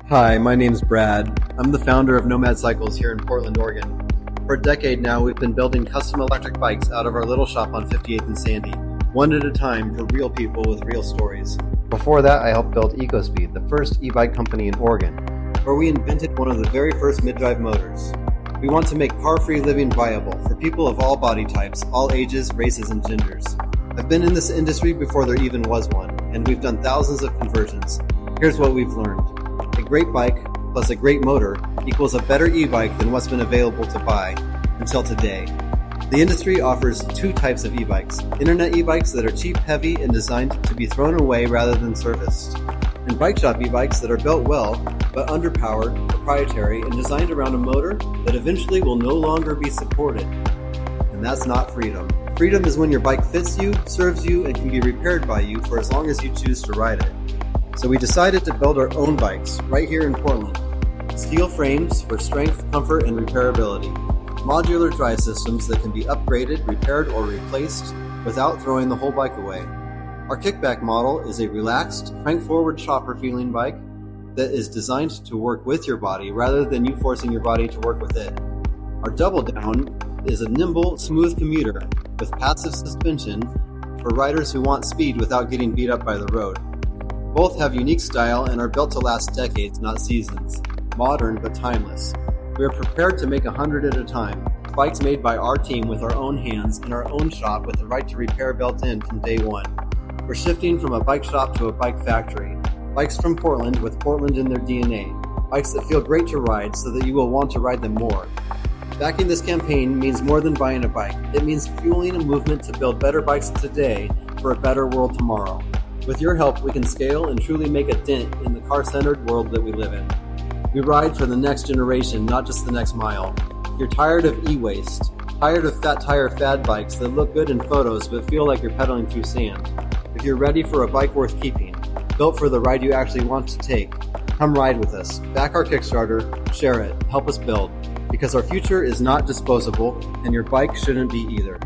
Hi, my name's Brad. I'm the founder of Nomad Cycles here in Portland, Oregon. For a decade now, we've been building custom electric bikes out of our little shop on 58th and Sandy, one at a time for real people with real stories. Before that, I helped build EcoSpeed, the first e-bike company in Oregon, where we invented one of the very first mid-drive motors. We want to make car-free living viable for people of all body types, all ages, races, and genders. I've been in this industry before there even was one, and we've done thousands of conversions. Here's what we've learned. A great bike plus a great motor equals a better e-bike than what's been available to buy until today. The industry offers two types of e-bikes: internet e-bikes that are cheap, heavy, and designed to be thrown away rather than serviced, and bike shop e-bikes that are built well but underpowered, proprietary, and designed around a motor that eventually will no longer be supported. And that's not freedom. Freedom is when your bike fits you, serves you, and can be repaired by you for as long as you choose to ride it. So we decided to build our own bikes right here in Portland. Steel frames for strength, comfort, and repairability. Modular drive systems that can be upgraded, repaired, or replaced without throwing the whole bike away. Our kickback model is a relaxed, crank-forward chopper-feeling bike that is designed to work with your body rather than you forcing your body to work with it. Our DoubleDown is a nimble, smooth commuter with passive suspension for riders who want speed without getting beat up by the road. Both have unique style and are built to last decades, not seasons. Modern but timeless. We are prepared to make 100 at a time. Bikes made by our team with our own hands in our own shop with the right to repair built in from day one. We're shifting from a bike shop to a bike factory. Bikes from Portland with Portland in their DNA. Bikes that feel great to ride so that you will want to ride them more. Backing this campaign means more than buying a bike. It means fueling a movement to build better bikes today for a better world tomorrow. With your help, we can scale and truly make a dent in the car-centered world that we live in. We ride for the next generation, not just the next mile. If you're tired of e-waste, tired of fat tire fad bikes that look good in photos but feel like you're pedaling through sand, if you're ready for a bike worth keeping, built for the ride you actually want to take, come ride with us. Back our Kickstarter, share it, help us build, because our future is not disposable and your bike shouldn't be either.